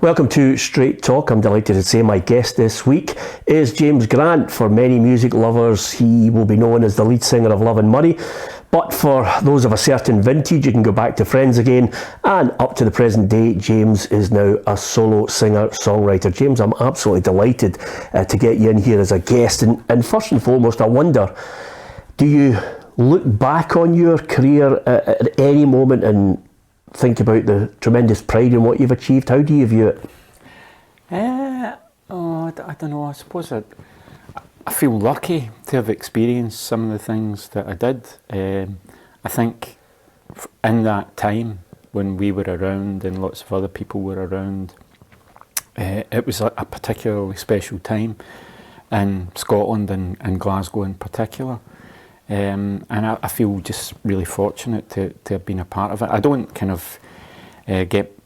Welcome to Straight Talk. I'm delighted to say my guest this week is James Grant. For many music lovers, he will be known as the lead singer of Love and Money. But for those of a certain vintage, you can go back to Friends again. And up to the present day, James is now a solo singer-songwriter. James, I'm absolutely delighted to get you in here as a guest. And first and foremost, I wonder, do you look back on your career at any moment and think about the tremendous pride in what you've achieved? How do you view it? I don't know. I suppose I feel lucky to have experienced some of the things that I did. I think in that time when we were around and lots of other people were around, it was a particularly special time in Scotland and Glasgow in particular. And I feel just really fortunate to have been a part of it. I don't kind of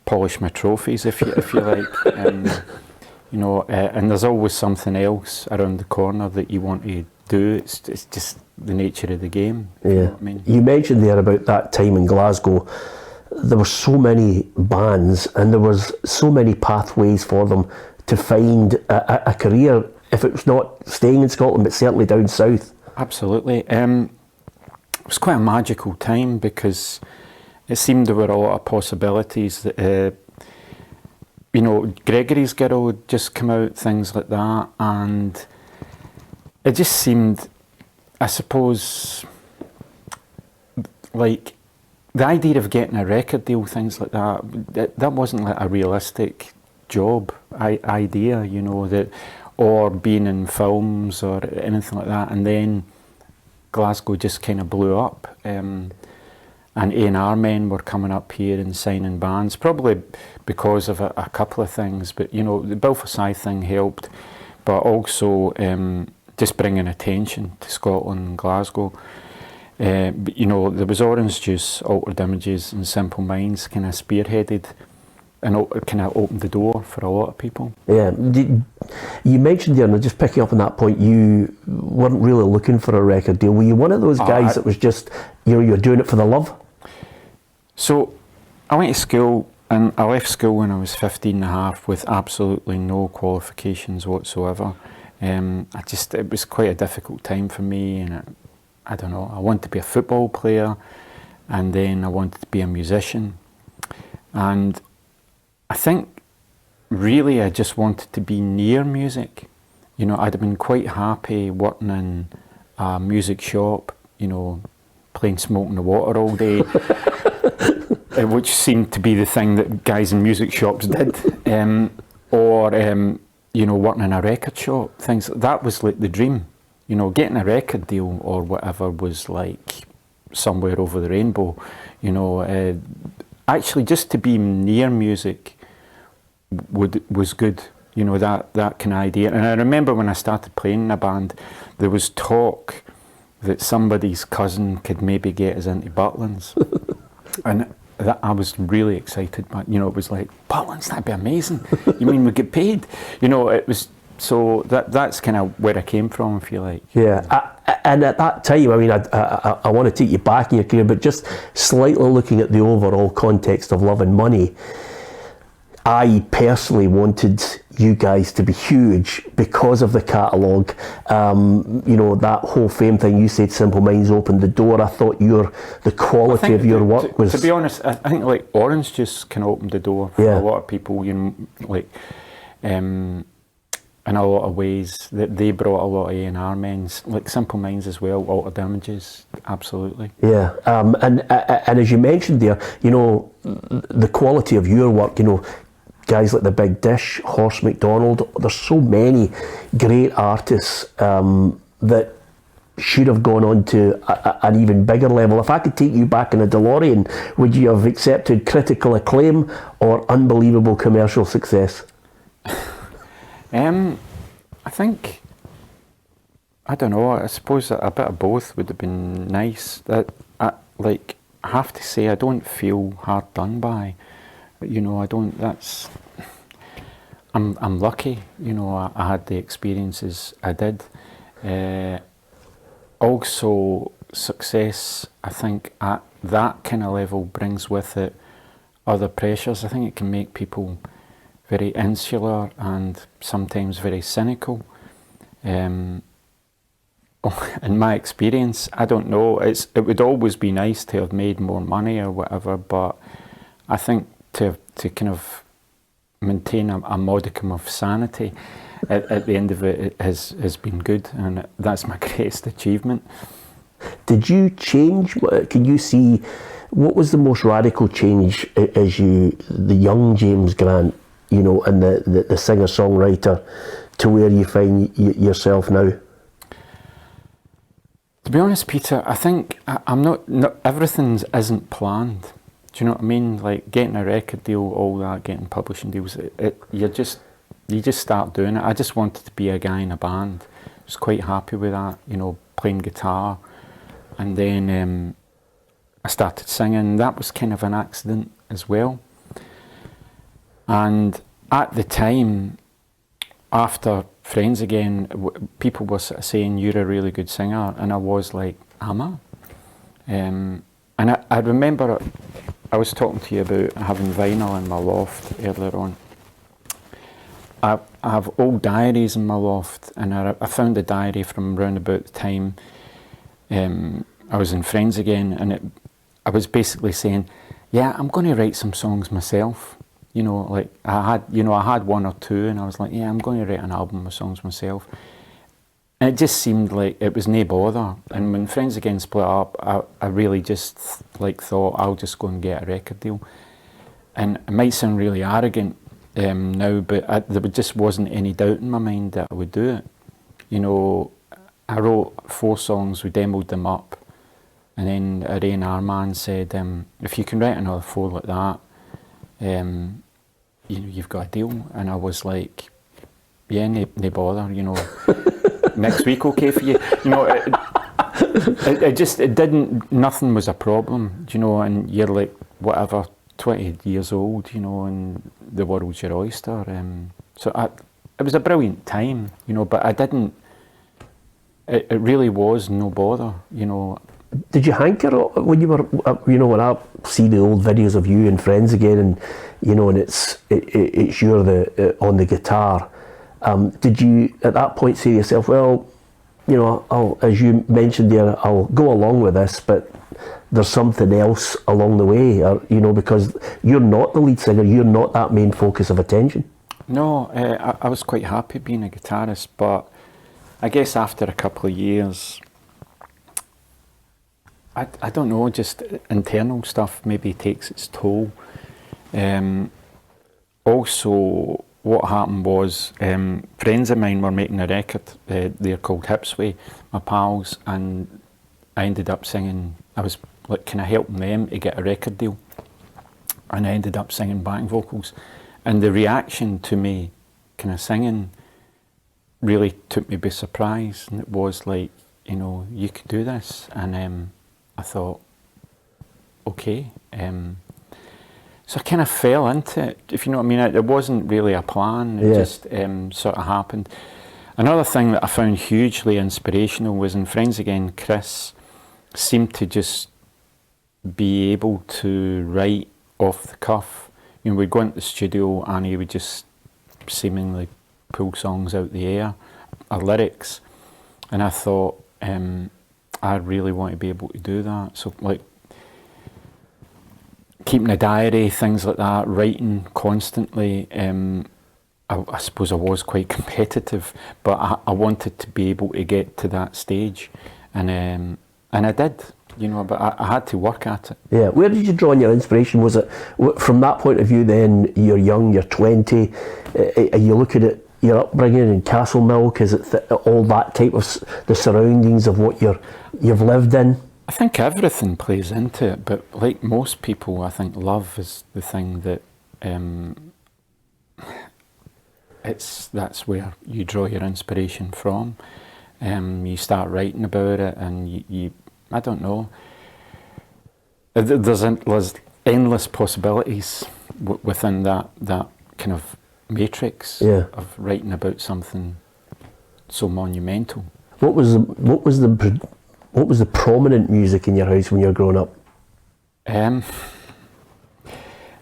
polish my trophies, if you like, and there's always something else around the corner that you want to do. It's just the nature of the game. Yeah. You know what I mean? You mentioned there about that time in Glasgow. There were so many bands and there was so many pathways for them to find a career, if it was not staying in Scotland, but certainly down south. Absolutely. It was quite a magical time because it seemed there were a lot of possibilities. Gregory's Girl had just come out, things like that, and it just seemed, I suppose, like the idea of getting a record deal, things like that wasn't like a realistic job idea, or being in films or anything like that. And then Glasgow just kind of blew up, and A&R men were coming up here and signing bands, probably because of a couple of things. But the Belfast Side thing helped, but also just bringing attention to Scotland and Glasgow. There was Orange Juice, Altered Images and Simple Minds kind of spearheaded and kind of opened the door for a lot of people. Yeah, you mentioned there, and just picking up on that point, you weren't really looking for a record deal. Were you one of those guys that was just, you're doing it for the love? So I went to school, and I left school when I was 15 and a half with absolutely no qualifications whatsoever. It was quite a difficult time for me, and I don't know, I wanted to be a football player, and then I wanted to be a musician. And I think really I just wanted to be near music. I'd have been quite happy working in a music shop, playing Smoke in the Water all day, which seemed to be the thing that guys in music shops did, or working in a record shop. Things that was like the dream. Getting a record deal or whatever was like somewhere over the rainbow. Actually, just to be near music was good, that kind of idea. And I remember when I started playing in a band, there was talk that somebody's cousin could maybe get us into Butlins. And that I was really excited, but it was like, Butlins, that'd be amazing. You mean we get paid? It was, so that's kind of where I came from, if you like. Yeah, and at that time, I want to take you back in your career, but just slightly looking at the overall context of Love and Money, I personally wanted you guys to be huge because of the catalogue. That whole Fame thing, you said Simple Minds opened the door. I thought the quality of your work was... To be honest, I think like Orange just kind of opened the door for a lot of people, in a lot of ways. That they brought a lot of A&R men, like Simple Minds as well, Altered Images, absolutely. Yeah, and as you mentioned there, the quality of your work, guys like The Big Dish, Horse McDonald, there's so many great artists that should have gone on to an even bigger level. If I could take you back in a DeLorean, would you have accepted critical acclaim or unbelievable commercial success? I think, I don't know, I suppose a bit of both would have been nice. I have to say, I don't feel hard done by. I'm lucky, I had the experiences I did. Also, success, I think at that kind of level brings with it other pressures. I think it can make people very insular and sometimes very cynical. In my experience, I don't know, it would always be nice to have made more money or whatever, but I think to kind of maintain a modicum of sanity at the end of it has been good, and that's my greatest achievement. Did you change? Can you see, what was the most radical change as the young James Grant, you know, and the singer-songwriter, to where you find yourself now? To be honest, Peter, I think I'm not everything isn't planned. Do you know what I mean? Like getting a record deal, all that, getting publishing deals, you just start doing it. I just wanted to be a guy in a band. I was quite happy with that, you know, playing guitar. And then I started singing. That was kind of an accident as well. And at the time, after Friends Again, people were sort of saying, "You're a really good singer," and I was like, "Am I?" And I remember I was talking to you about having vinyl in my loft earlier on. I have old diaries in my loft, and I found a diary from around about the time I was in Friends Again, and I was basically saying, "Yeah, I'm going to write some songs myself." You know, like I had one or two, and I was like, "Yeah, I'm going to write an album of songs myself." And it just seemed like it was no bother. And when Friends Again split up, I really just thought, I'll just go and get a record deal. And it might sound really arrogant now, but there just wasn't any doubt in my mind that I would do it. You know, I wrote 4 songs, we demoed them up, and then our A&R man said, "If you can write another 4 like that, you've got a deal." And I was like, "Yeah, no bother, you know." Next week okay for you? You know, nothing was a problem, you know, and you're like, whatever, 20 years old, you know, and the world's your oyster. So it was a brilliant time, you know, but it really was no bother, you know. Did you hanker when you were, you know, when I see the old videos of you and Friends Again, and, you know, and it's you're on the guitar, did you at that point say to yourself, well, you know, as you mentioned there, I'll go along with this, but there's something else along the way, or, you know, because you're not the lead singer, you're not that main focus of attention? No, I was quite happy being a guitarist, but I guess after a couple of years, I don't know, just internal stuff maybe takes its toll. Also, what happened was, friends of mine were making a record, they're called Hipsway, my pals, and I ended up singing, I was like kind of helping them to get a record deal, and I ended up singing backing vocals, and the reaction to me kind of singing really took me by surprise, and it was like, you know, you could do this, and I thought, okay, so I kind of fell into it, if you know what I mean. It wasn't really a plan, it just sort of happened. Another thing that I found hugely inspirational was in Friends Again, Chris seemed to just be able to write off the cuff. You know, we'd go into the studio and he would just seemingly pull songs out the air, or lyrics, and I thought, I really want to be able to do that. So like keeping a diary, things like that, writing constantly. I suppose I was quite competitive, but I wanted to be able to get to that stage, and I did, you know, but I had to work at it. Yeah, where did you draw on your inspiration? Was it from that point of view then, you're young, you're 20, are you looking at your upbringing in Castlemilk? Is it all that type of the surroundings of what you've lived in? I think everything plays into it, but like most people, I think love is the thing that that's where you draw your inspiration from. You start writing about it, and you I don't know. There's endless possibilities within that kind of matrix of writing about something so monumental. What was the prominent music in your house when you were growing up?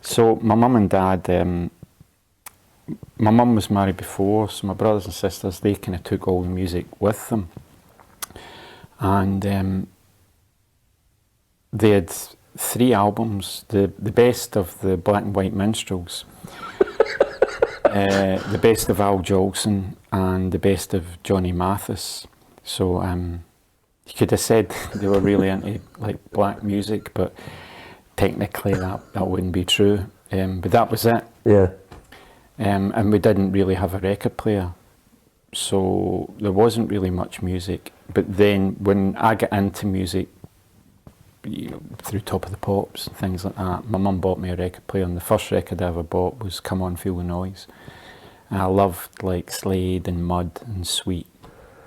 So my mum and dad my mum was married before, so my brothers and sisters, they kind of took all the music with them. And they had 3 albums, the best of the Black and White Minstrels, the best of Al Jolson, and the best of Johnny Mathis. So you could have said they were really into like black music, but technically that wouldn't be true. But that was it. Yeah. And we didn't really have a record player, so there wasn't really much music. But then when I got into music, you know, through Top of the Pops and things like that, my mum bought me a record player, and the first record I ever bought was Come On Feel the Noise. And I loved like Slade and Mud and Sweet,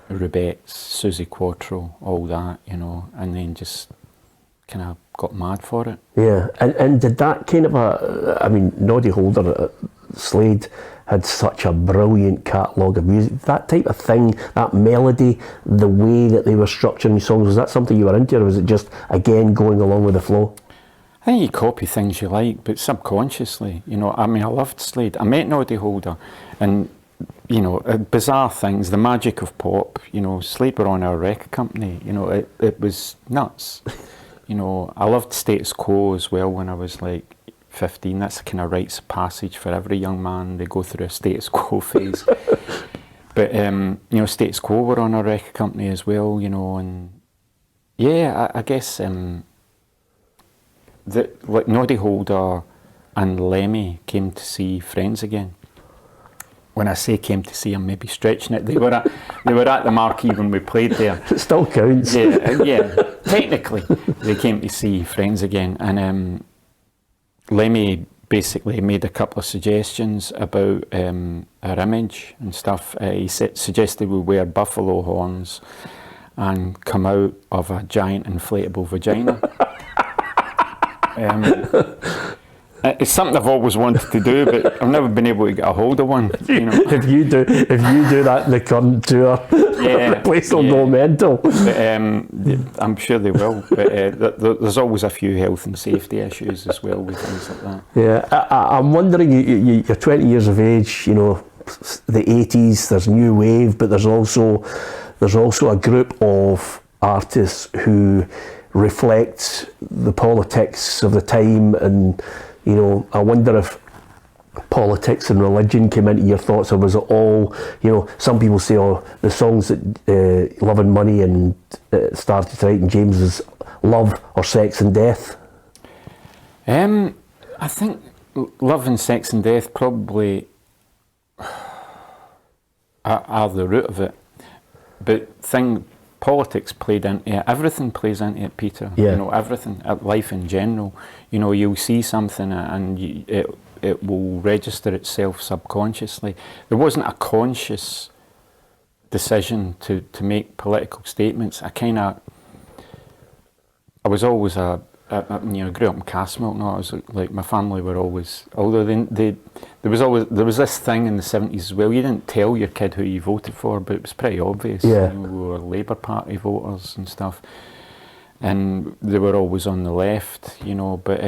Rubettes, Susie Quattro, all that, you know, and then just kind of got mad for it. Yeah, and did that kind of I mean, Noddy Holder, Slade had such a brilliant catalogue of music. That type of thing, that melody, the way that they were structuring songs, was that something you were into, or was it just, again, going along with the flow? I think you copy things you like, but subconsciously, you know. I mean, I loved Slade. I met Noddy Holder, and, you know, bizarre things, the magic of pop, you know. Slade were on our record company, you know, it was nuts. You know, I loved Status Quo as well when I was like 15. That's the kind of rites of passage for every young man. They go through a Status Quo phase. But, you know, Status Quo were on our record company as well, you know, and yeah, I guess like Noddy Holder and Lemmy came to see Friends Again. When I say came to see, I'm maybe stretching it. They were at the Marquee when we played there. It still counts. Yeah. Technically, they came to see Friends Again, and Lemmy basically made a couple of suggestions about our image and stuff. He suggested we wear buffalo horns and come out of a giant inflatable vagina. It's something I've always wanted to do, but I've never been able to get a hold of one. You know? if you do that in the current tour, the place will go mental. But, I'm sure they will. But there's always a few health and safety issues as well with things like that. Yeah, I'm wondering. You're 20 years of age. You know, the 80s. There's new wave, but there's also a group of artists who reflect the politics of the time, and you know, I wonder if politics and religion came into your thoughts, or was it all, you know, some people say, oh, the songs that Love and Money and started to write in James's love or sex and death? I think love and sex and death probably are the root of it, but politics played into it. Everything plays into it, Peter. Yeah. You know, everything, life in general. You know, you'll see something and it will register itself subconsciously. There wasn't a conscious decision to make political statements. I was always you know, grew up in Castlemilk. No, I was like, my family were always, although there was this thing in the 70s as well. You didn't tell your kid who you voted for, but it was pretty obvious. Yeah. You know, we were Labour Party voters and stuff, and they were always on the left. You know, but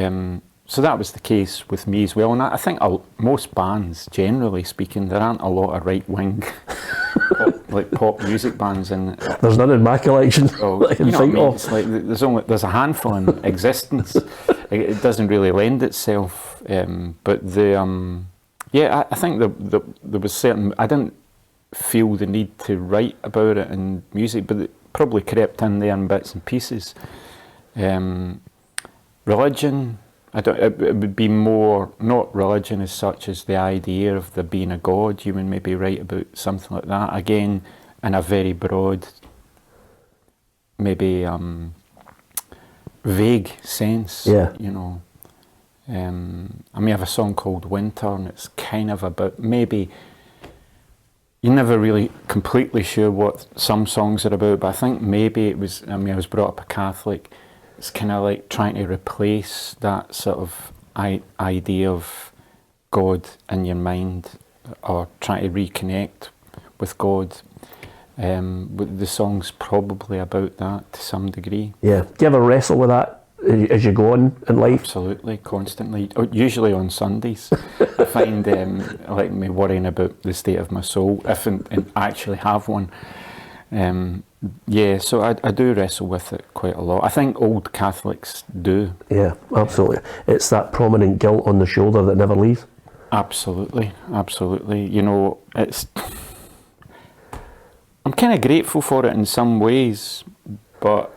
so that was the case with me as well. And I think most bands, generally speaking, there aren't a lot of right wing. Pop music bands, and there's none in my collection. Oh, you know what I mean? It's like there's a handful in existence. It doesn't really lend itself, but I think there was certain. I didn't feel the need to write about it in music, but it probably crept in there in bits and pieces. Religion. It would be more, not religion as such as the idea of there being a God. You would maybe write about something like that, again, in a very broad, maybe vague sense. Yeah. You know. I mean, I have a song called Winter, and it's kind of about, maybe, you're never really completely sure what some songs are about, but I think maybe it was, I was brought up a Catholic. It's kind of like trying to replace that sort of idea of God in your mind, or trying to reconnect with God. The song's probably about that to some degree. Yeah. Do you ever wrestle with that as you go on in life? Absolutely, constantly. Usually on Sundays, I find like me worrying about the state of my soul, if and actually have one. Yeah, so I do wrestle with it quite a lot. I think old Catholics do. Yeah, absolutely. It's that prominent guilt on the shoulder that never leaves. Absolutely, absolutely. You know, I'm kind of grateful for it in some ways, but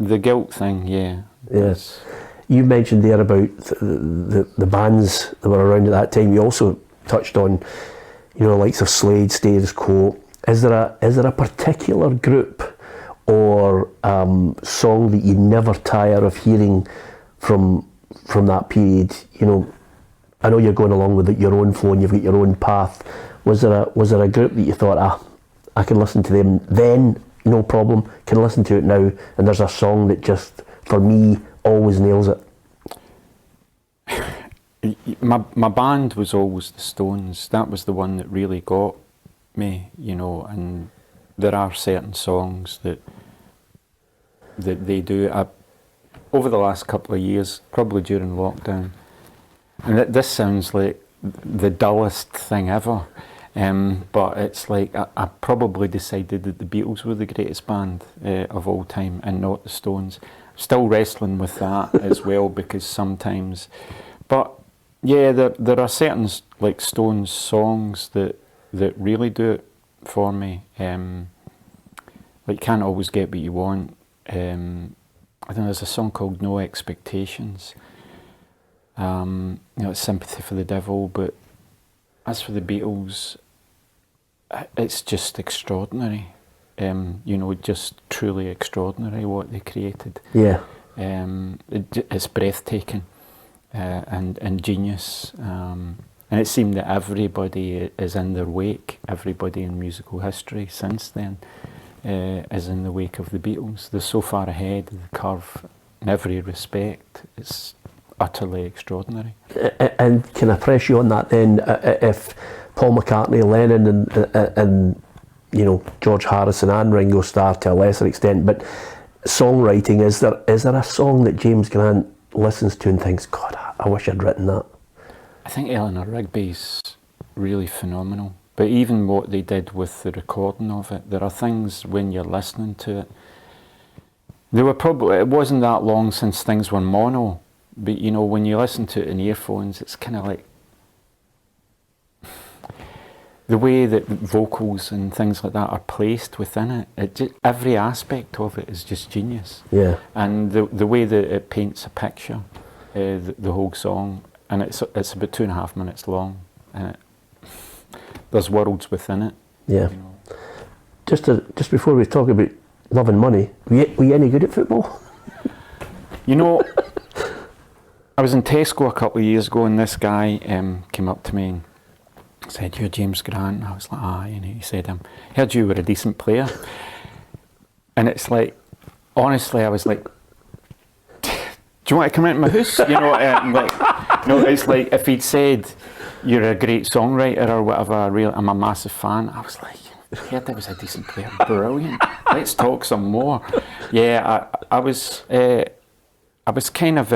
the guilt thing, yeah. Yes. You mentioned there about the bands that were around at that time. You also touched on, you know, likes of Slade, Status Quo. Is there a particular group or song that you never tire of hearing from that period? You know, I know you're going along with your own flow and you've got your own path. Was there a group that you thought, I can listen to them then, no problem, can listen to it now, and there's a song that just, for me, always nails it? My band was always the Stones. That was the one that really got me, you know, and there are certain songs that they do. Over the last couple of years, probably during lockdown, and this sounds like the dullest thing ever, but it's like I probably decided that the Beatles were the greatest band of all time and not the Stones. Still wrestling with that as well, because sometimes, but yeah, there are certain like Stones songs that really do it for me. Like Can't Always Get What You Want. I think there's a song called No Expectations. You know, it's Sympathy for the Devil, but as for the Beatles, it's just extraordinary. You know, just truly extraordinary what they created. Yeah. It's breathtaking and genius. And it seemed that everybody is in their wake. Everybody in musical history since then is in the wake of the Beatles. They're so far ahead of the curve in every respect. It's utterly extraordinary. And can I press you on that then? If Paul McCartney, Lennon, and you know, George Harrison and Ringo Starr to a lesser extent, but songwriting, is there a song that James Grant listens to and thinks, God, I wish I'd written that? I think Eleanor Rigby's really phenomenal. But even what they did with the recording of it, there are things when you're listening to it. It wasn't that long since things were mono, but you know, when you listen to it in earphones, it's kind of like the way that vocals and things like that are placed within it. Every aspect of it is just genius. Yeah. And the way that it paints a picture, the whole song. And it's about 2.5 minutes long, and there's worlds within it. Yeah. You know. Just before we talk about love and money, were you any good at football? You know, I was in Tesco a couple of years ago, and this guy came up to me and said, "You're James Grant." And I was like, "Aye," and he said, "Heard you were a decent player." And it's like, honestly, I was like, "Do you want to come into my house?" You know, no, it's like if he'd said, "You're a great songwriter" or whatever, I'm a massive fan. I was like, I heard I was a decent player. Brilliant. Let's talk some more. Yeah, I was kind of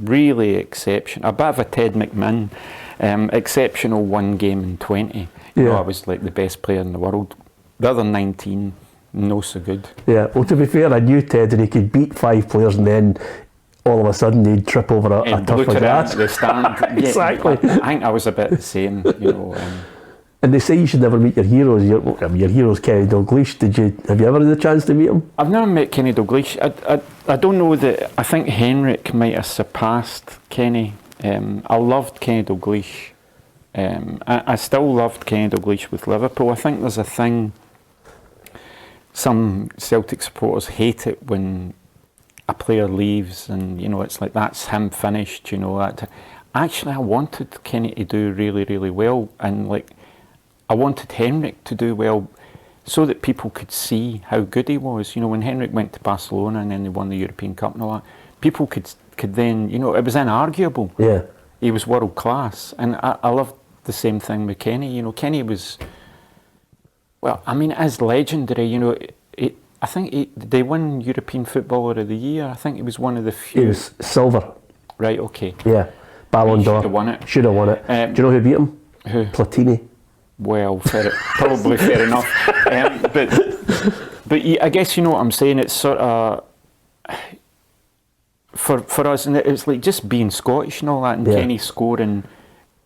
really exceptional. A bit of a Ted McMinn, exceptional 1 game in 20. You know, I was like the best player in the world. The other 19, no so good. Yeah, well, to be fair, I knew Ted and he could beat 5 players and then all of a sudden he'd trip over a turf of grass. The stand. Exactly. Yeah, I think I was a bit the same, you know. And they say you should never meet your heroes. Your hero's Kenny Dalglish. Have you ever had the chance to meet him? I've never met Kenny Dalglish. I don't know that. I think Henrik might have surpassed Kenny. I loved Kenny Dalglish. I still loved Kenny Dalglish with Liverpool. I think there's a thing. Some Celtic supporters hate it when a player leaves, and you know it's like that's him finished. You know, actually, I wanted Kenny to do really, really well, and like I wanted Henrik to do well, so that people could see how good he was. You know, when Henrik went to Barcelona and then they won the European Cup and all that, people could then, you know, it was inarguable. Yeah, he was world class, and I loved the same thing with Kenny. You know, Kenny was, well, I mean, as legendary. You know, I think they won European Footballer of the Year. I think he was one of the few. He was silver. Right, okay. Yeah, Ballon d'Or. Should have won it. Should have won it. Do you know who beat him? Who? Platini. Well, probably fair enough. But I guess you know what I'm saying. It's sort of for us, and it's like just being Scottish and all that, and Kenny scoring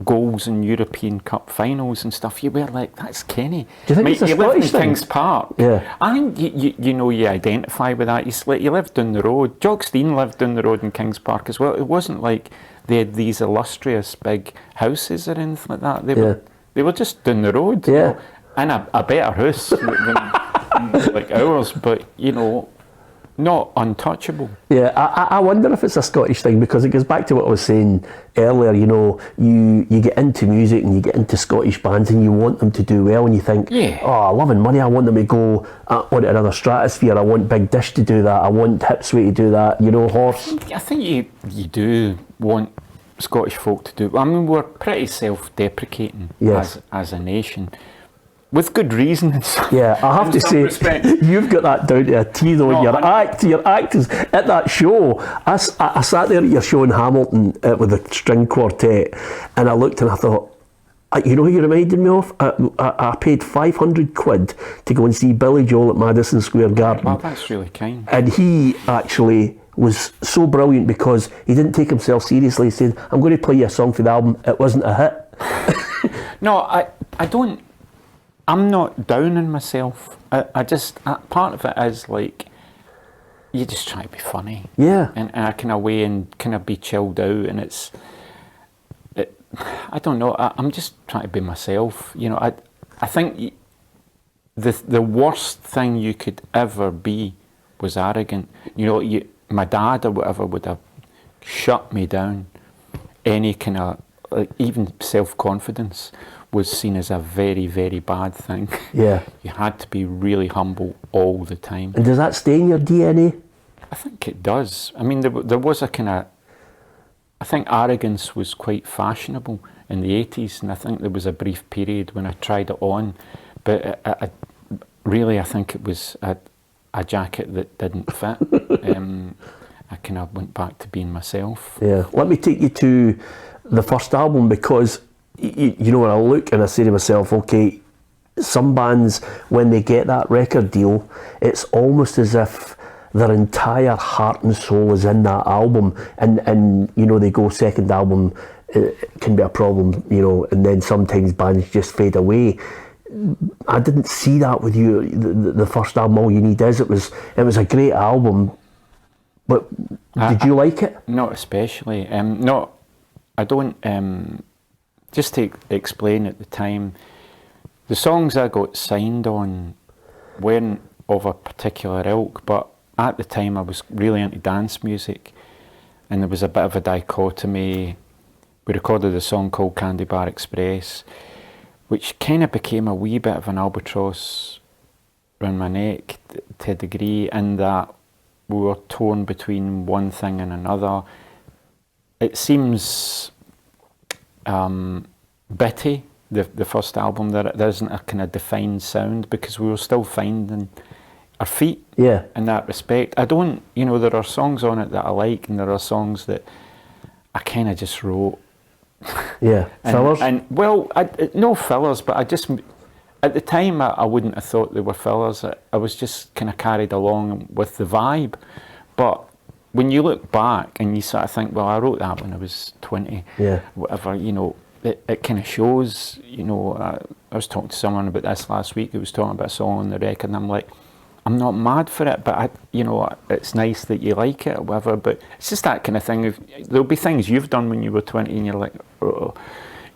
goals in European Cup finals and stuff. You were like, that's Kenny. Do you think it's a you Scottish lived in thing? Kings Park. Yeah. I think you identify with that. You lived down the road. Jock Stein lived down the road in Kings Park as well. It wasn't like they had these illustrious big houses or anything like that. They were just down the road. Yeah. You know, and a better house than like ours, but you know, not untouchable. Yeah, I wonder if it's a Scottish thing, because it goes back to what I was saying earlier. You know, you get into music and you get into Scottish bands and you want them to do well, and you think, oh, Love and Money, I want them to go onto another stratosphere. I want Big Dish to do that. I want Hipsway to do that. You know, Horse. I think you do want Scottish folk to do. I mean, we're pretty self-deprecating as a nation. With good reason. Yeah, I have to say, you've got that down to a T though. Your act is at that show. I sat there at your show in Hamilton with the string quartet, and I looked and I thought, you know who you reminded me of? I paid £500 to go and see Billy Joel at Madison Square Garden. Well, that's really kind. And he actually was so brilliant because he didn't take himself seriously. He said, I'm going to play you a song for the album. It wasn't a hit. No, I don't. I'm not down on myself. I just, part of it is like, you just try to be funny. Yeah. And I kind of way and kind of be chilled out, and I don't know, I'm just trying to be myself. You know, I think the worst thing you could ever be was arrogant. You know, my dad or whatever would have shut me down. Any kind of, like, even self-confidence was seen as a very, very bad thing. Yeah. You had to be really humble all the time. And does that stay in your DNA? I think it does. I mean, there was a kind of, I think arrogance was quite fashionable in the 80s, and I think there was a brief period when I tried it on, but I think it was a jacket that didn't fit. I kind of went back to being myself. Yeah. Let me take you to the first album, because you know, when I look and I say to myself, okay, some bands, when they get that record deal, it's almost as if their entire heart and soul is in that album, and you know, they go, second album, it can be a problem, you know, and then sometimes bands just fade away. I didn't see that with you. The first album, All You Need Is, it was a great album, but did you like it? Not especially. I don't. Just to explain, at the time, the songs I got signed on weren't of a particular ilk, but at the time I was really into dance music, and there was a bit of a dichotomy. We recorded a song called Candy Bar Express, which kind of became a wee bit of an albatross around my neck to a degree, in that we were torn between one thing and another. It seems bitty, the first album, there isn't a kind of defined sound, because we were still finding our feet in that respect. I don't, you know, there are songs on it that I like, and there are songs that I kind of just wrote. Yeah, fillers? And well, no fillers, but I just, at the time I wouldn't have thought they were fillers. I was just kind of carried along with the vibe. But when you look back and you sort of think, well, I wrote that when I was 20, whatever, you know, it kind of shows, you know. I was talking to someone about this last week who was talking about a song on the record, and I'm like, I'm not mad for it, but you know, it's nice that you like it or whatever, but it's just that kind of thing. There'll be things you've done when you were 20 and you're like, oh,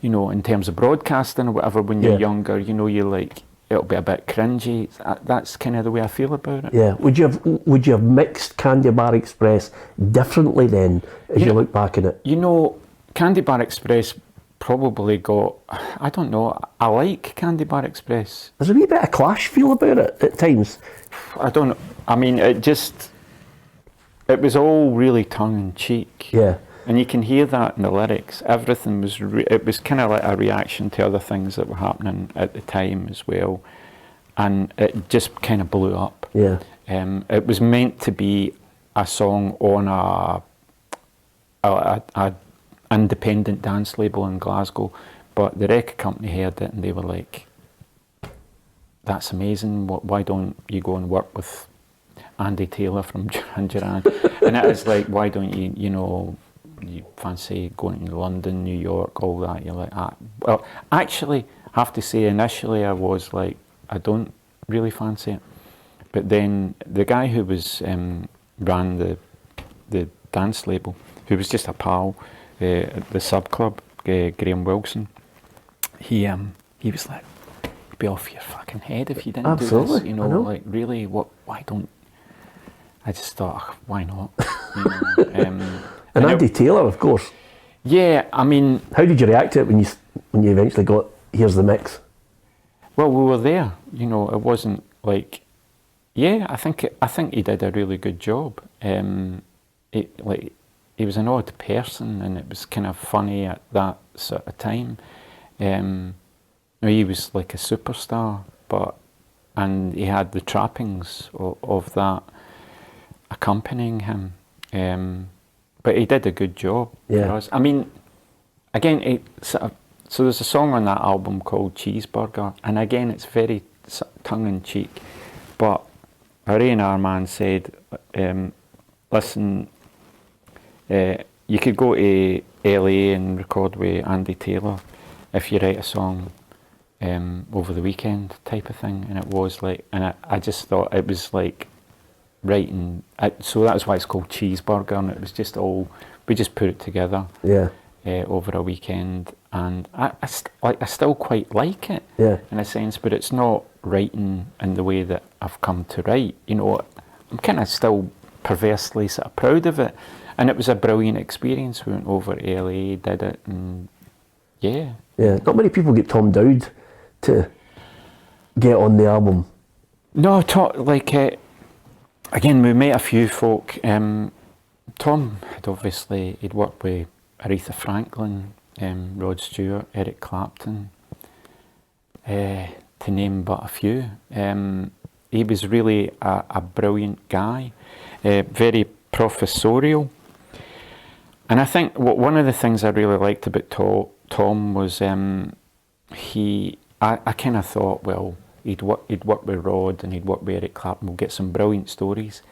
you know, in terms of broadcasting or whatever, when you're younger, you know, you're like, it'll be a bit cringy. That's kind of the way I feel about it. Yeah. Would you have mixed Candy Bar Express differently then, as you look back at it? You know, Candy Bar Express probably got, I don't know, I like Candy Bar Express. There's a wee bit of Clash feel about it at times. I don't know. I mean, it was all really tongue-in-cheek. Yeah. And you can hear that in the lyrics. Everything was, it was kind of like a reaction to other things that were happening at the time as well. And it just kind of blew up. Yeah. It was meant to be a song on a independent dance label in Glasgow, but the record company heard it and they were like, "That's amazing. Why don't you go and work with Andy Taylor from Duran?" And it was like, "Why don't you, you fancy going to London, New York, all that?" You're like, "Ah." Well, actually, I have to say, initially I was like, I don't really fancy it. But then the guy who was ran the dance label, who was just a pal at the sub club, Graham Wilson, he was like, "You'd be off your fucking head if you didn't Absolutely. do this." I know. Like, really, why don't... I just thought, why not? And Andy Taylor, of course. Yeah, I mean... How did you react to it when you eventually got, "Here's the mix"? Well, we were there. It wasn't like... Yeah, I think he did a really good job. He was an odd person, and it was kind of funny at that sort of time. He was like a superstar, and he had the trappings of that accompanying him. But he did a good job for us. I mean, again, so there's a song on that album called Cheeseburger, and again, it's very tongue-in-cheek, but our A&R man said, "Listen, you could go to LA and record with Andy Taylor if you write a song over the weekend," type of thing. And it was like, and I just thought it was like writing, so that's why it's called Cheeseburger, and it was just we just put it together over a weekend, and I still quite like it in a sense, but it's not writing in the way that I've come to write. I'm kind of still perversely sort of proud of it, and it was a brilliant experience. We went over to LA, did it, and not many people get Tom Dowd to get on the album. No, again, we met a few folk. Tom he'd worked with Aretha Franklin, Rod Stewart, Eric Clapton, to name but a few. He was really a brilliant guy, very professorial. And I think one of the things I really liked about Tom was I kind of thought, well, he'd work with Rod and he'd work with Eric Clapton, we'll get some brilliant stories.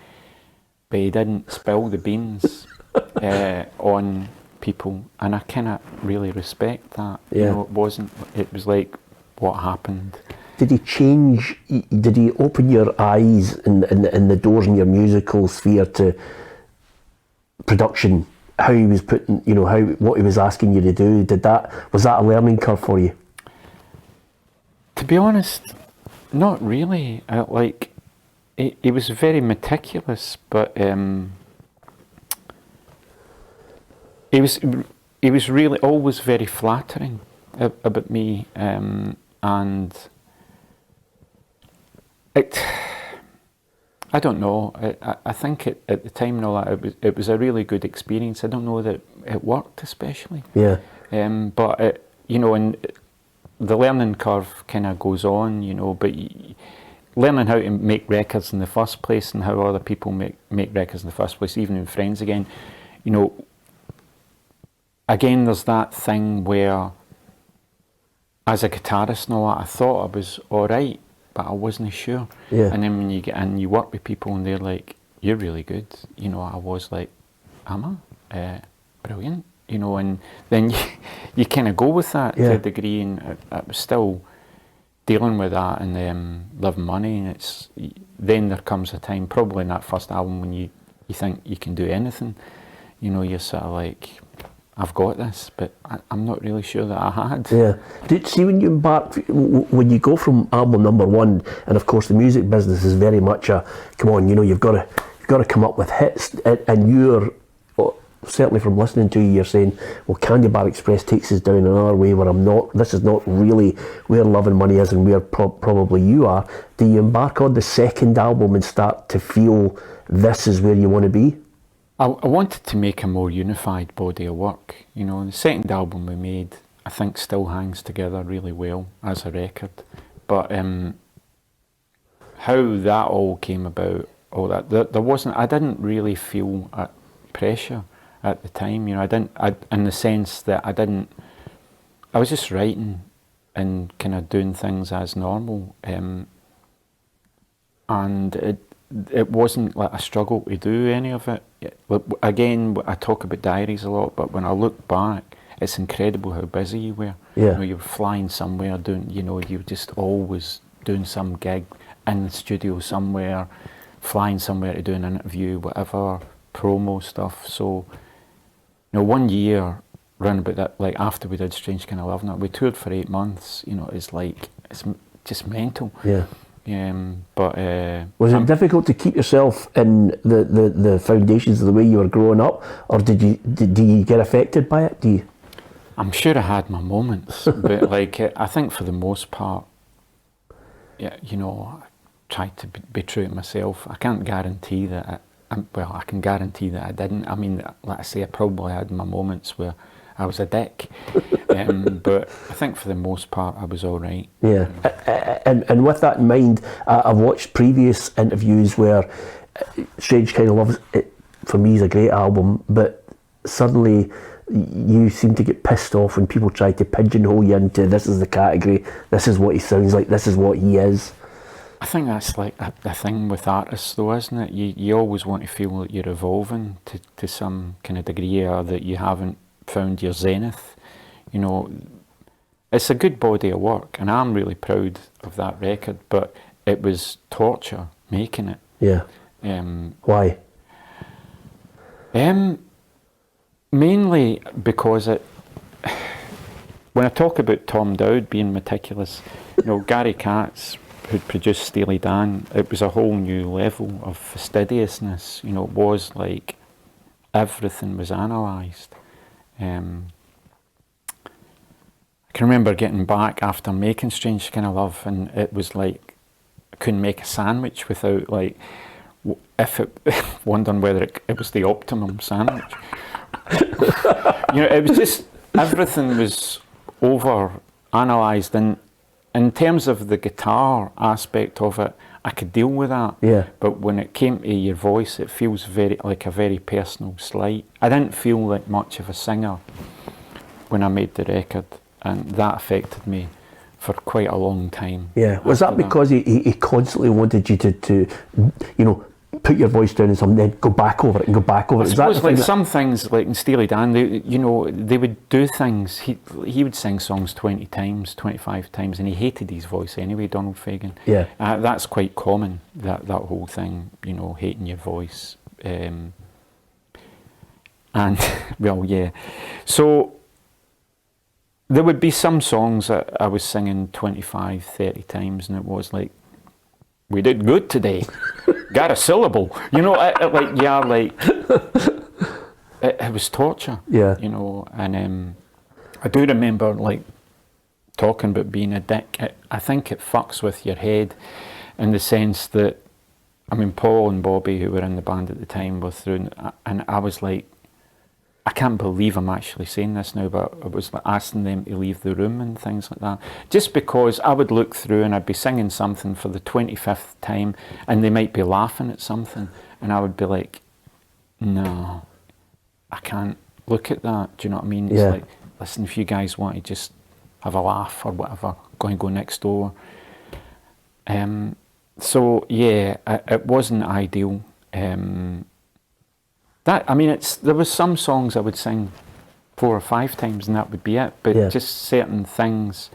But he didn't spill the beans on people, and I kind of really respect that. It was like, what happened? Did he change? Did he open your eyes and the doors in your musical sphere to production? How he was putting, what he was asking you to do? Was that a learning curve for you? To be honest, not really. He was very meticulous, but he was really always very flattering about me, and I don't know. I think at the time and all that, it was a really good experience. I don't know that it worked especially. Yeah. But and the learning curve kind of goes on, but learning how to make records in the first place and how other people make records in the first place, even in Friends again, again, there's that thing where, as a guitarist and all that, I thought I was all right, but I wasn't sure. Yeah. And then when you get in, you work with people and they're like, "You're really good." I was like, "Am I? Brilliant." And then you kind of go with that to a degree, and I was still dealing with that and Love and Money, and then there comes a time, probably in that first album, when you think you can do anything. You're sort of like, I've got this, but I'm not really sure that I had. Yeah. When you when you go from album number one, and of course the music business is very much a, come on, you've got to come up with hits, and you're, certainly from listening to you, you're saying, well, Candy Bar Express takes us down another way where this is not really where Love and Money is and where probably you are. Do you embark on the second album and start to feel this is where you want to be? I wanted to make a more unified body of work. The second album we made, I think, still hangs together really well as a record. But how that all came about, all that. There wasn't. I didn't really feel pressure at the time. You know, in the sense that I was just writing and kind of doing things as normal, and it wasn't like a struggle to do any of it. Again, I talk about diaries a lot, but when I look back, it's incredible how busy you were. Yeah. You know, you were flying somewhere, doing, you know, you were just always doing some gig in the studio somewhere, flying somewhere to do an interview, whatever, promo stuff. So, you know, 1 year, round about that, like after we did Strange Kind of Love, we toured for 8 months. You know, it's just mental. Yeah. But was it difficult to keep yourself in the foundations of the way you were growing up, or did you get affected by it? I'm sure I had my moments, but like I think for the most part, yeah, you know, I tried to be true to myself. I can't guarantee that. I can guarantee that I didn't. I mean, like I say, I probably had my moments where I was a dick, but I think for the most part I was all right. Yeah, and with that in mind, I've watched previous interviews where Strange Kind of Love, for me, is a great album, but suddenly you seem to get pissed off when people try to pigeonhole you into this is the category, this is what he sounds like, this is what he is. I think that's like a thing with artists though, isn't it? You always want to feel that you're evolving to some kind of degree, or that you haven't found your zenith. You know, it's a good body of work and I'm really proud of that record, but it was torture making it. Yeah. Why? Mainly because when I talk about Tom Dowd being meticulous, you know, Gary Katz, who'd produced Steely Dan, it was a whole new level of fastidiousness. You know, it was like everything was analysed. I can remember getting back after making Strange Kind of Love, and it was like I couldn't make a sandwich without like wondering whether it was the optimum sandwich. You know, it was just everything was over analysed, and in terms of the guitar aspect of it, I could deal with that. Yeah. But when it came to your voice, it feels like a very personal slight. I didn't feel like much of a singer when I made the record, and that affected me for quite a long time. Yeah. Was that because he constantly wanted you to, you know, put your voice down and something, then go back over it and go back over it? I suppose like some things, like in Steely Dan, they would do things. He would sing songs 20 times, 25 times, and he hated his voice anyway, Donald Fagen. Yeah. That's quite common, that whole thing, you know, hating your voice. And, well, yeah. So there would be some songs that I was singing 25, 30 times, and it was like, we did good today. Got a syllable. You know, it was torture. Yeah. You know, and I do remember like talking about being a dick. I think it fucks with your head in the sense that, I mean, Paul and Bobby, who were in the band at the time, were through, and I was like, I can't believe I'm actually saying this now, but I was asking them to leave the room and things like that. Just because I would look through and I'd be singing something for the 25th time and they might be laughing at something and I would be like, no, I can't look at that. Do you know what I mean? It's like, listen, if you guys want to just have a laugh or whatever, go next door. So yeah, it wasn't ideal. There was some songs I would sing 4 or 5 times and that would be it, but just certain things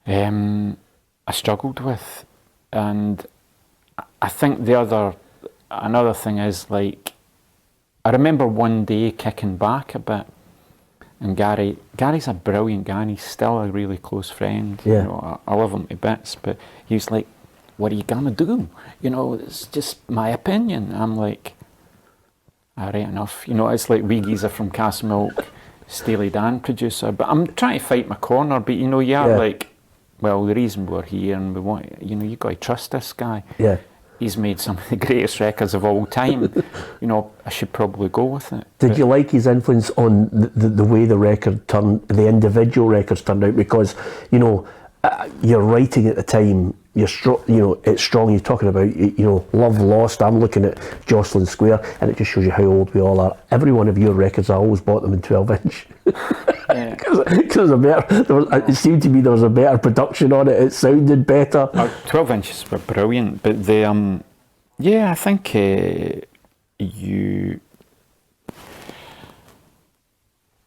I struggled with. And I think another thing is, like, I remember one day kicking back a bit, and Gary's a brilliant guy and he's still a really close friend. Yeah. You know, I love him to bits, but he was like, what are you gonna do? You know, it's just my opinion. I'm like, right enough. You know, it's like wee geezer from Castlemilk, Steely Dan producer, but I'm trying to fight my corner, but you know, like, well, the reason we're here and we want, you know, you got to trust this guy. Yeah. He's made some of the greatest records of all time. You know, I should probably go with it. Did you like his influence on the way the individual records turned out? Because, you know, you're writing at the time you're it's strong. You're talking about, Love Lost. I'm looking at Jocelyn Square, and it just shows you how old we all are. Every one of your records, I always bought them in 12-inch. Because it seemed to me there was a better production on it. It sounded better. 12 inches were brilliant, but the I think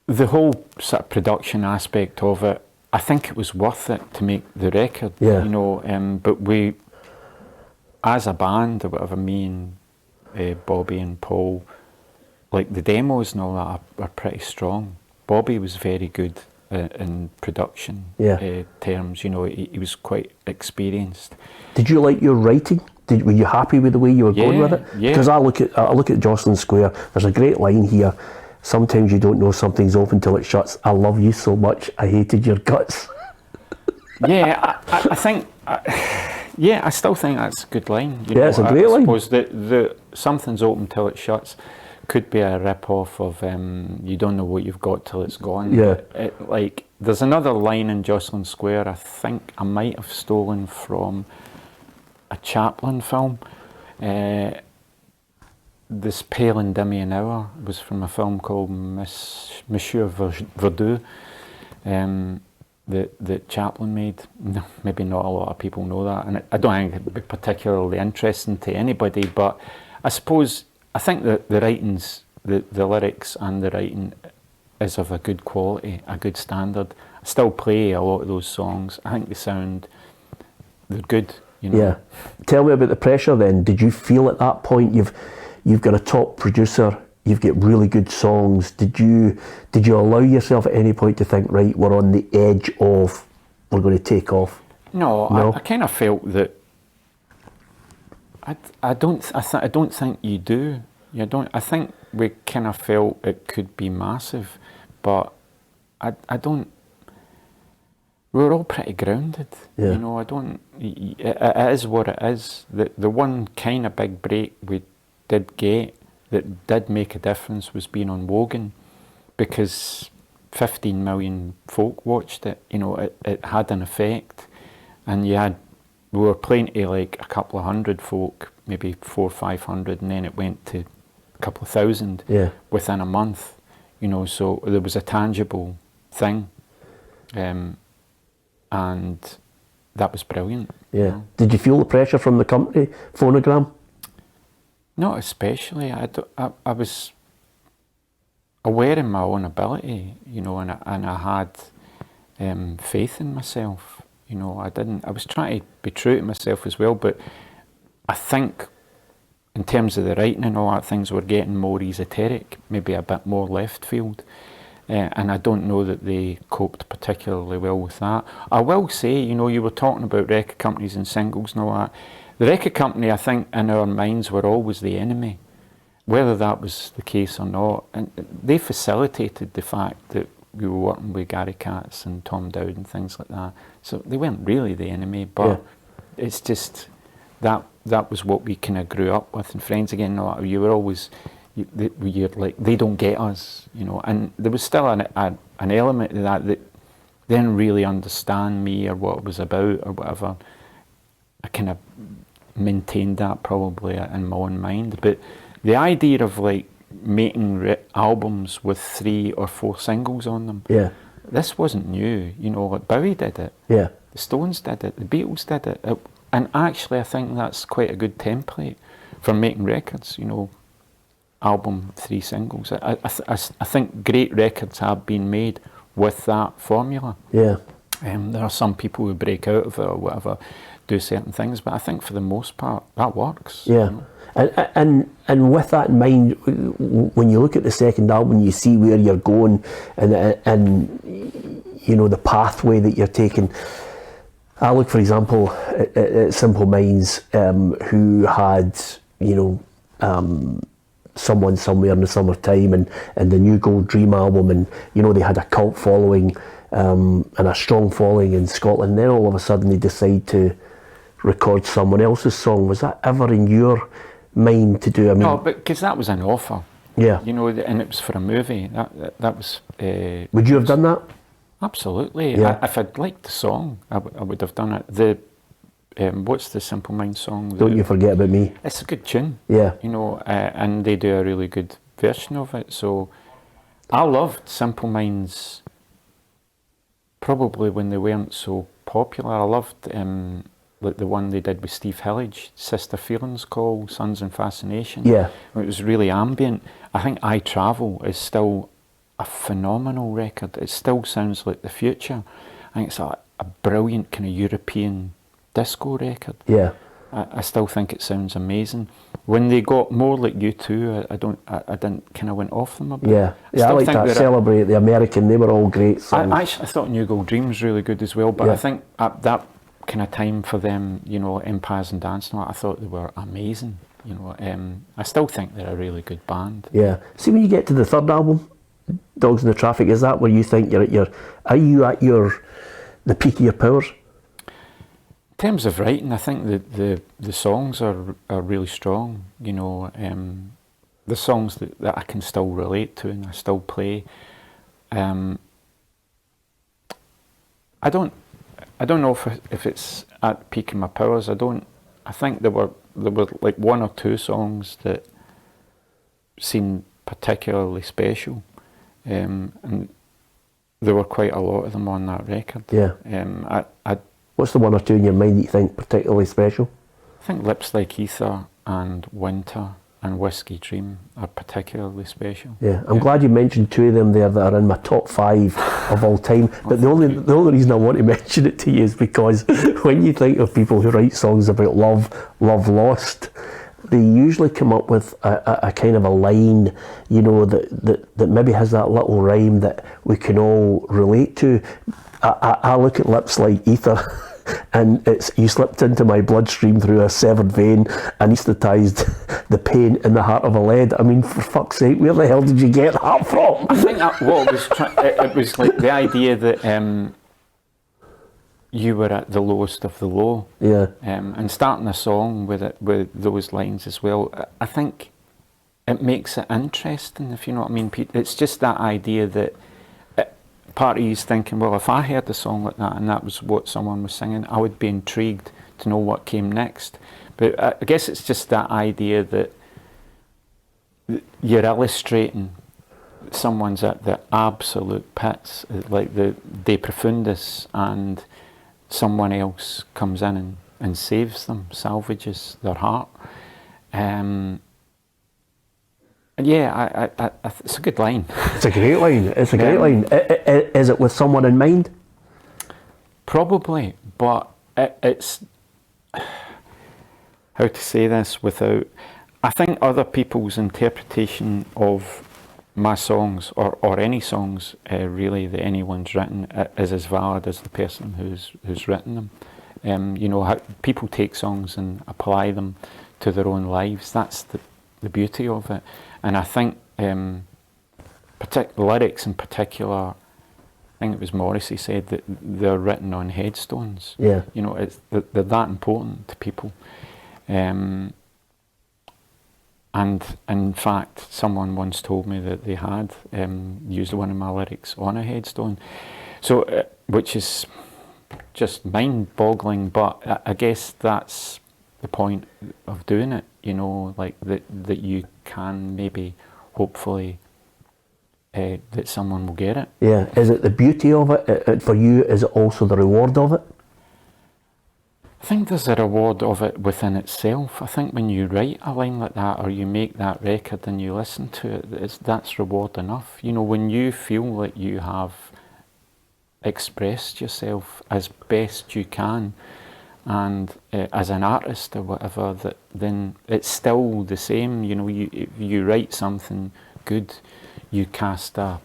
the whole sort of production aspect of it, I think it was worth it to make the record. Yeah. But we, as a band or whatever, me and Bobby and Paul, like the demos and all that are pretty strong. Bobby was very good in production terms. He was quite experienced. Did you like your writing? Were you happy with the way you were going with it? Yeah. Because I look at Jocelyn Square. There's a great line here. Sometimes you don't know something's open till it shuts. I love you so much. I hated your guts. Yeah, I think. I still think that's a good line. It's a great line. I suppose the something's open till it shuts could be a rip-off of you don't know what you've got till it's gone. Yeah. There's another line in Jocelyn Square I think I might have stolen from a Chaplin film. This Pale and Demi Hour was from a film called Monsieur Verdoux that Chaplin made. No, maybe not a lot of people know that, and I don't think it'd be particularly interesting to anybody, but I think that the writings, the lyrics and the writing is of a good quality, a good standard. I still play a lot of those songs. I think they're good. Yeah. Tell me about the pressure then. Did you feel at that point you've got a top producer, you've got really good songs. Did you allow yourself at any point to think, right, we're on the edge of, we're going to take off? No? I kind of felt that. I don't think you do. I think we kind of felt it could be massive, but I don't. We were all pretty grounded. Yeah. I don't. It is what it is. The one kind of big break we did get that did make a difference was being on Wogan, because 15 million folk watched it. It had an effect, and we were playing to like a couple of hundred folk, maybe 400 or 500, and then it went to a couple of thousand within a month. So there was a tangible thing, and that was brilliant. Yeah. Did you feel the pressure from the company, Phonogram? Not especially. I was aware of my own ability, and I had faith in myself. I was trying to be true to myself as well, but I think in terms of the writing and all that, things were getting more esoteric, maybe a bit more left field. And I don't know that they coped particularly well with that. I will say, you were talking about record companies and singles and all that. The record company, I think, in our minds were always the enemy, whether that was the case or not. And they facilitated the fact that we were working with Gary Katz and Tom Dowd and things like that. So they weren't really the enemy, but it's just that was what we kind of grew up with. And Friends Again, you were always, you're like, they don't get us, And there was still an element of that they didn't really understand me or what it was about or whatever. I kind of maintained that probably in my own mind, but the idea of like making albums with 3 or 4 singles on them, this wasn't new. Like Bowie did it, the Stones did it, the Beatles did it, and actually I think that's quite a good template for making records. Album 3 singles. I think great records have been made with that formula. There are some people who break out of it or whatever, do certain things, but I think for the most part that works. And with that in mind, when you look at the second album, you see where you're going and the pathway that you're taking. I look, for example, at Simple Minds, who had Someone Somewhere in the Summertime and the New Gold Dream album, and they had a cult following and a strong following in Scotland. Then all of a sudden they decide to record someone else's song. Was that ever in your mind to do? No, because that was an offer. And it was for a movie. That was. Would you have done that? Absolutely. If I'd liked the song, I would have done it. what's the Simple Minds song? Don't You Forget About Me. It's a good tune. Yeah. You know, and they do a really good version of it. So I loved Simple Minds probably when they weren't so popular. I loved like the one they did with Steve Hillage, Sister Feelings Call, Suns and Fascination. Yeah. It was really ambient. I think I Travel is still a phenomenal record. It still sounds like the future. I think it's a brilliant kind of European disco record. Yeah. I still think it sounds amazing. When they got more like U2, I didn't kind of went off them a bit. Yeah, I like that. Celebrate the American. They were all great songs. I thought New Gold Dream was really good as well, but I think at that kind of time for them, you know, Empires and Dance and all, I thought they were amazing. You know, I still think they're a really good band. Yeah. See, when you get to the third album, Dogs in the Traffic, is that where you think you're at the peak of your powers? In terms of writing, I think the songs are really strong. You know, the songs that I can still relate to and I still play. I don't know if it's at the peak of my powers. I think there were like one or two songs that seemed particularly special, and there were quite a lot of them on that record. Yeah. What's the one or two in your mind that you think particularly special? I think Lips Like Ether and Winter and Whiskey Dream are particularly special. Yeah, I'm glad you mentioned two of them there that are in my top 5 of all time. But the only reason I want to mention it to you is because when you think of people who write songs about love lost, they usually come up with a kind of a line, you know, that maybe has that little rhyme that we can all relate to. I look at Lips Like Ether and it's you slipped into my bloodstream through a severed vein, anaesthetised the pain in the heart of a lead. I mean, for fuck's sake, where the hell did you get that from? I think that it was like the idea that you were at the lowest of the low. Yeah. And starting a song with those lines as well, I think it makes it interesting, if you know what I mean, Pete. It's just that idea that part of you's thinking, well, if I heard a song like that and that was what someone was singing, I would be intrigued to know what came next. But I guess it's just that idea that you're illustrating someone's at the absolute pits, like the de profundis, and someone else comes in and saves them, salvages their heart. Yeah, it's a good line. It's a great line. It's a great line. Is it with someone in mind? Probably, but it's how to say this without. I think other people's interpretation of my songs or any songs really that anyone's written is as valid as the person who's written them. You know, how people take songs and apply them to their own lives. That's the beauty of it. And I think lyrics in particular, I think it was Morrissey said that they're written on headstones. Yeah. You know, they're that important to people. And in fact, someone once told me that they had used one of my lyrics on a headstone. So, which is just mind-boggling, but I guess that's the point of doing it, you know, like that you can maybe, hopefully, that someone will get it. Yeah. Is it the beauty of it? For you, is it also the reward of it? I think there's a reward of it within itself. I think when you write a line like that or you make that record and you listen to it, that's reward enough. You know, when you feel like you have expressed yourself as best you can, and as an artist or whatever, then it's still the same. You know, if you write something good, you cast a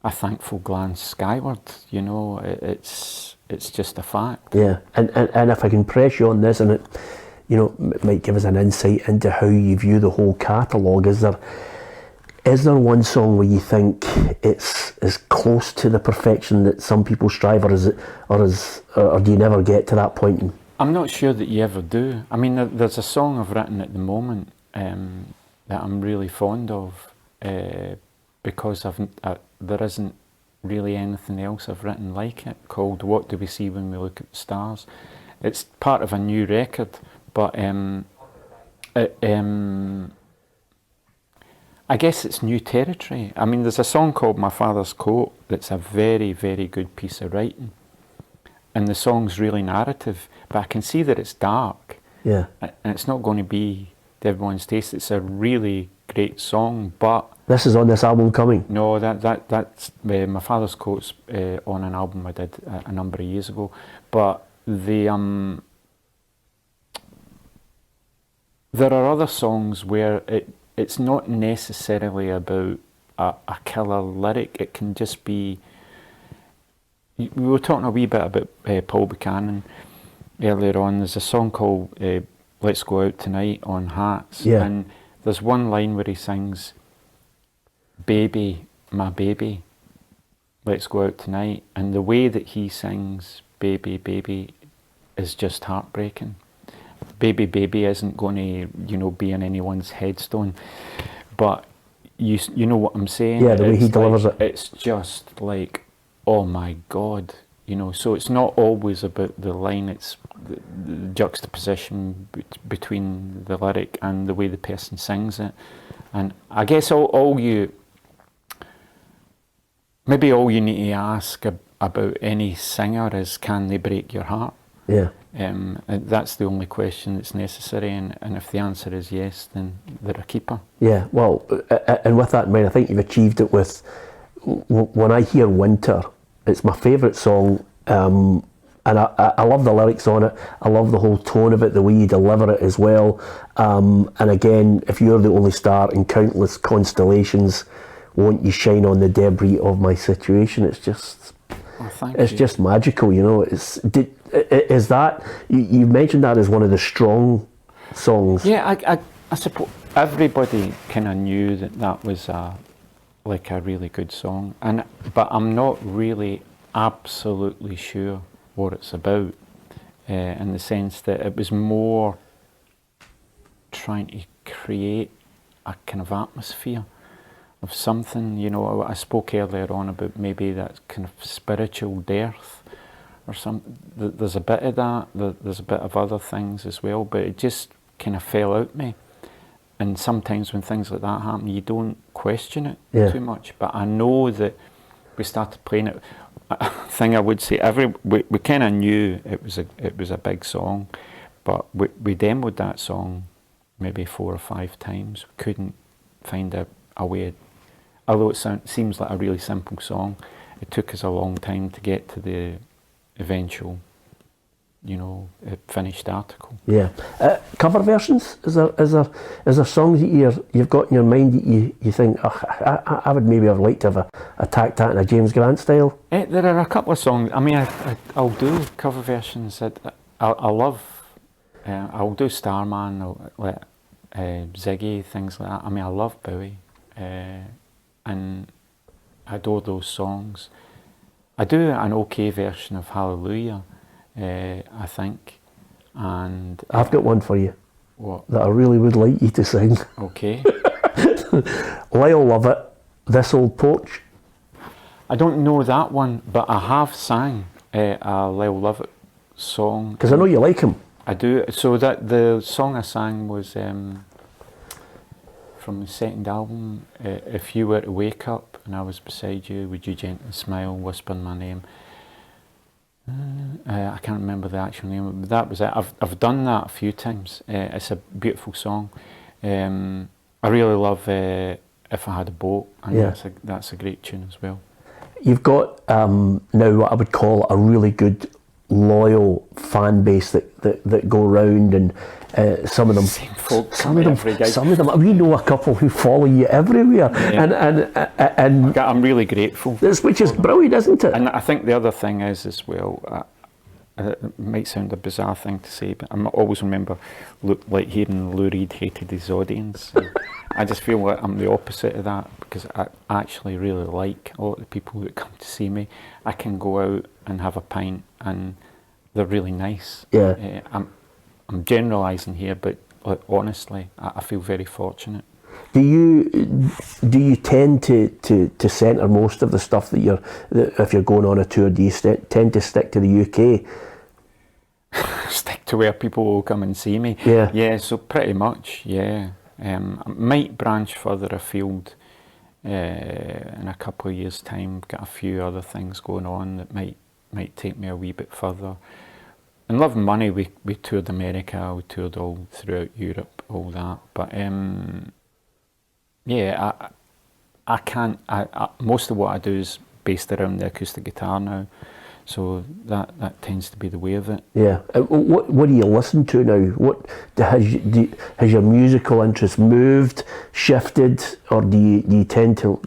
thankful glance skyward. You know, it's just a fact. Yeah, and if I can press you on this, and it, you know, it might give us an insight into how you view the whole catalogue. Is there one song where you think it's as close to the perfection that some people strive, or do you never get to that point? I'm not sure that you ever do. I mean, there's a song I've written at the moment that I'm really fond of because there isn't really anything else I've written like it, called "What Do We See When We Look at the Stars." it's part of a new record, but I guess it's new territory. I mean, there's a song called My Father's Coat that's a very, very good piece of writing. And the song's really narrative, but I can see that it's dark. Yeah. And it's not going to be to everyone's taste. It's a really great song, but... This is on this album coming? No, that's My Father's Coat's on an album I did a number of years ago. But there are other songs where it's not necessarily about a killer lyric. It can just be... We were talking a wee bit about Paul Buchanan earlier on. There's a song called Let's Go Out Tonight on Hats. Yeah. And there's one line where he sings, "Baby, my baby, let's go out tonight." And the way that he sings "Baby, baby" is just heartbreaking. "Baby, baby" isn't going to, be on anyone's headstone. But you know what I'm saying? Yeah, the way he delivers it. It's just like, oh my God, so it's not always about the line, it's the juxtaposition between the lyric and the way the person sings it. And I guess all you need to ask about any singer is, can they break your heart? Yeah. And that's the only question that's necessary, and if the answer is yes, then they're a keeper. Yeah, well, and with that in mind, I think you've achieved it with, when I hear Winter, it's my favourite song, and I love the lyrics on it. I love the whole tone of it, the way you deliver it as well. And again, if you're the only star in countless constellations, won't you shine on the debris of my situation? It's just, just magical, Is that you mentioned that as one of the strong songs? Yeah, I suppose everybody kind of knew that was like a really good song, but I'm not really absolutely sure what it's about, in the sense that it was more trying to create a kind of atmosphere of something. I spoke earlier on about maybe that kind of spiritual dearth or something. There's a bit of that, there's a bit of other things as well, but it just kind of fell out me. And sometimes when things like that happen, you don't question it too much. But I know that we started playing it. A thing I would say, we kind of knew it was a big song, but we demoed that song maybe 4 or 5 times. We couldn't find a way. Although it seems like a really simple song, it took us a long time to get to the eventual, finished article. Yeah. Cover versions? Is there songs that you've got in your mind that you think, I would maybe have liked to have attacked that in a James Grant style? There are a couple of songs. I mean, I'll do cover versions. I love. I'll do Starman, Ziggy, things like that. I mean, I love Bowie, and I adore those songs. I do an okay version of Hallelujah, I think, and I've got one for you. What? That I really would like you to sing. Okay. Lyle Lovett, This Old Porch. I don't know that one, but I have sang a Lyle Lovett song. Because I know you like him. I do. So that the song I sang was from the second album, If You Were to Wake Up and I Was Beside You, Would You Gently Smile, Whisper My Name. I can't remember the actual name, but that was it. I've done that a few times. It's a beautiful song. I really love If I Had a Boat, and that's a great tune as well. You've got now what I would call a really good loyal fan base that go round, and some of them, some of them. We know a couple who follow you everywhere, and I'm really grateful. Which is brilliant, isn't it? And I think the other thing is as well. It might sound a bizarre thing to say, but I always remember like hearing Lou Reed hated his audience. I just feel like I'm the opposite of that, because I actually really like a lot of the people that come to see me. I can go out and have a pint and they're really nice. Yeah. I'm generalising here, but honestly, I feel very fortunate. Do you tend to centre most of the stuff that if you're going on a tour, do you tend to stick to the UK? stick to where people will come and see me. Yeah. Yeah, so pretty much, yeah. I might branch further afield in a couple of years' time. Got a few other things going on that might take me a wee bit further. And Love and Money, we toured America, we toured all throughout Europe, all that. But yeah, I can't. Most of what I do is based around the acoustic guitar now, so that tends to be the way of it. Yeah. What do you listen to now? What has your musical interest moved, shifted, or do you tend to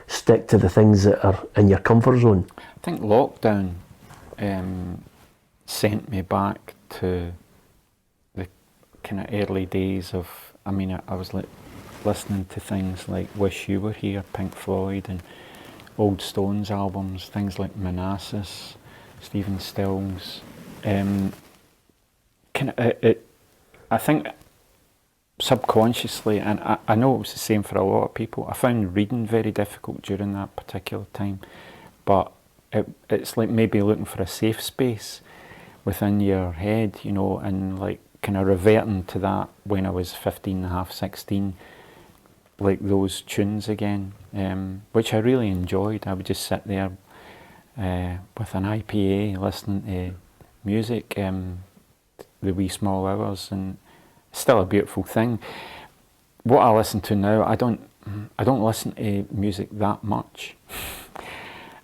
stick to the things that are in your comfort zone? I think lockdown sent me back to the kind of early days of. I mean, I was listening to things like Wish You Were Here, Pink Floyd, and old Stones albums, things like Manassas, Stephen Stills. I think subconsciously, and I know it was the same for a lot of people, I found reading very difficult during that particular time, but it's like maybe looking for a safe space within your head, you know, and like kind of reverting to that when I was 15 and a half, 16, like those tunes again, which I really enjoyed. I would just sit there with an IPA listening to music, the wee small hours, and it's still a beautiful thing. What I listen to now, I don't listen to music that much.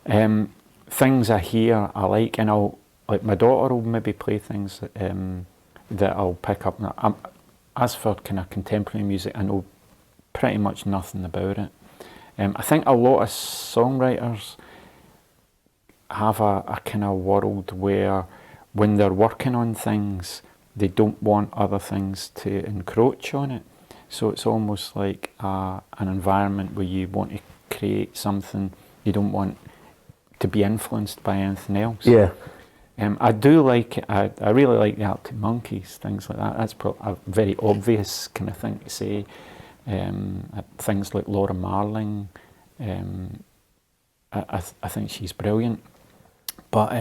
Things I hear I like, and I'll, like, my daughter will maybe play things that I'll pick up. As for kind of contemporary music, I know pretty much nothing about it. I think a lot of songwriters have a kind of world where when they're working on things, they don't want other things to encroach on it. So it's almost like an environment where you want to create something, you don't want to be influenced by anything else. Yeah. I do like it. I really like the Arctic Monkeys, things like that. That's a very obvious kind of thing to say. Things like Laura Marling, I think she's brilliant. But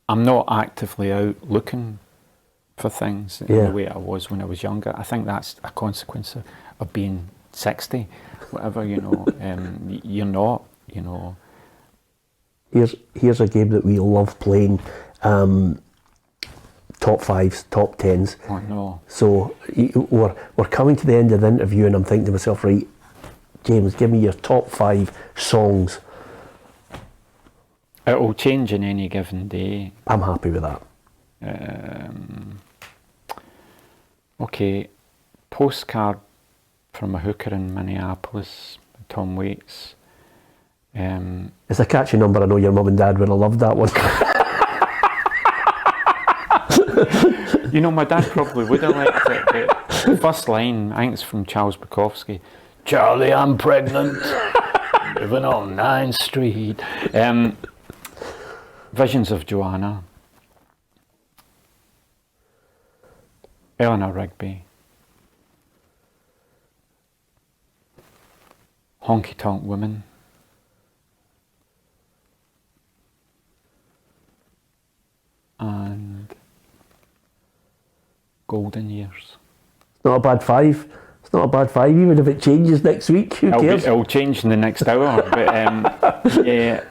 I'm not actively out looking for things in the way I was when I was younger. I think that's a consequence of being 60, whatever, you know. You're not, you know. Here's a game that we love playing. Top fives, top tens. Oh no. So we're coming to the end of the interview, and I'm thinking to myself, right, James, give me your top 5 songs. It will change in any given day. I'm happy with that. Okay, Postcard from a Hooker in Minneapolis, Tom Waits. It's a catchy number. I know your mum and dad would have loved that one. You know, my dad probably would have liked it. The first line, I think it's from Charles Bukowski. Charlie, I'm pregnant, living on 9th Street. Visions of Joanna. Eleanor Rigby. Honky Tonk Woman. And Golden Years. Not a bad 5. It's not a bad 5, even if it changes next week. Who cares? It'll change in the next hour. But yeah,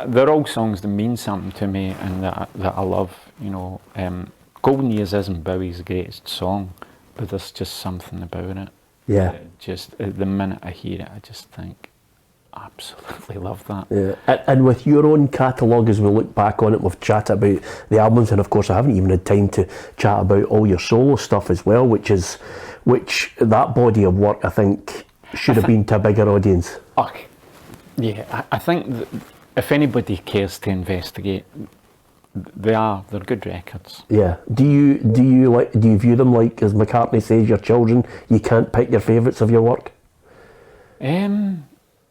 they're all songs that mean something to me and that I love. You know, Golden Years isn't Bowie's greatest song, but there's just something about it. Yeah. Just the minute I hear it, I just think, absolutely love that. Yeah. And with your own catalogue, as we look back on it, we've chatted about the albums, and of course I haven't even had time to chat about all your solo stuff as well, which that body of work I think should have been to a bigger audience. Yeah, I think that if anybody cares to investigate, they're good records. Yeah. Do you view them like, as McCartney says, your children? You can't pick your favourites of your work?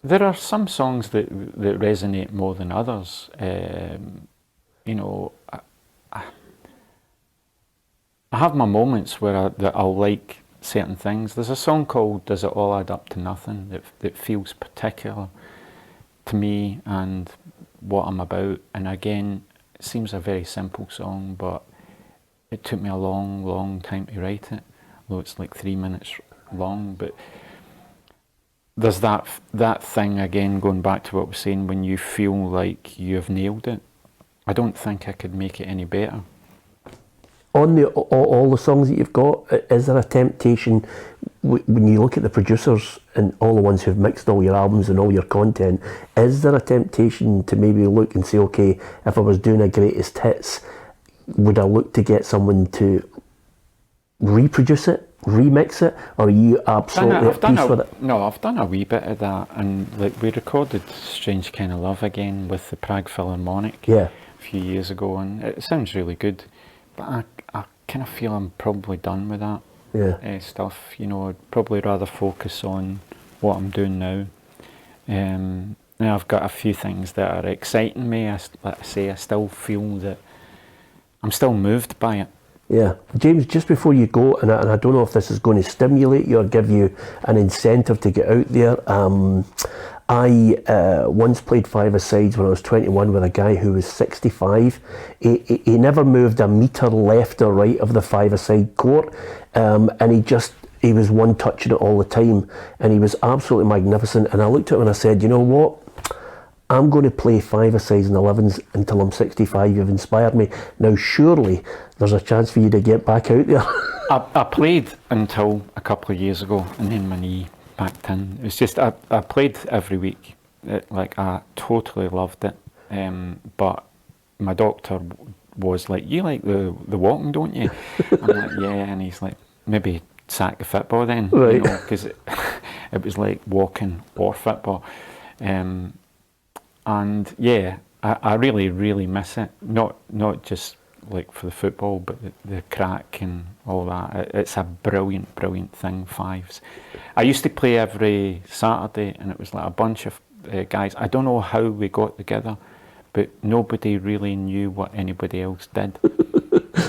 There are some songs that resonate more than others. You know, I have my moments where I'll like certain things. There's a song called Does It All Add Up to Nothing that feels particular to me and what I'm about. And again, it seems a very simple song, but it took me a long time to write it, although it's like 3 minutes long. But there's that thing again, going back to what I was saying, when you feel like you've nailed it. I don't think I could make it any better. On all the songs that you've got, is there a temptation when you look at the producers and all the ones who've mixed all your albums and all your content, is there a temptation to maybe look and say, okay, if I was doing a greatest hits, would I look to get someone to reproduce it, remix it, or are you absolutely at peace with it? No, I've done a wee bit of that, and like we recorded Strange Kind of Love again with the Prague Philharmonic a few years ago, and it sounds really good, but I kind of feel I'm probably done with that stuff. You know, I'd probably rather focus on what I'm doing now. Now I've got a few things that are exciting me. Like I say, I still feel that I'm still moved by it. Yeah. James, just before you go, and I don't know if this is going to stimulate you or give you an incentive to get out there, I once played five-a-sides when I was 21 with a guy who was 65. He never moved a metre left or right of the five-a-side court, and he was one-touching it all the time, and he was absolutely magnificent. And I looked at him and I said, you know what? I'm going to play five-a-sides and 11s until I'm 65. You've inspired me. Now, surely there's a chance for you to get back out there. I played until a couple of years ago, and then my knee backed in. It was just, I played every week. I totally loved it. But my doctor was like, you like the walking, don't you? I'm like, yeah. And he's like, maybe sack the football then. Right. You know, because it was like walking or football. And yeah, I really, really miss it. Not just like for the football, but the crack and all that. It's a brilliant thing, fives. I used to play every Saturday, and it was like a bunch of guys. I don't know how we got together, but nobody really knew what anybody else did.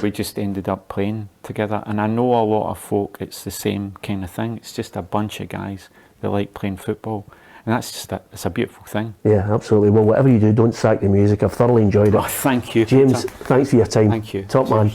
We just ended up playing together. And I know a lot of folk, it's the same kind of thing. It's just a bunch of guys that like playing football. And that's just it's a beautiful thing. Yeah, absolutely. Well, whatever you do, don't sack the music. I've thoroughly enjoyed it. Oh, thank you, James, Peter. Thanks for your time. Thank you. Top man.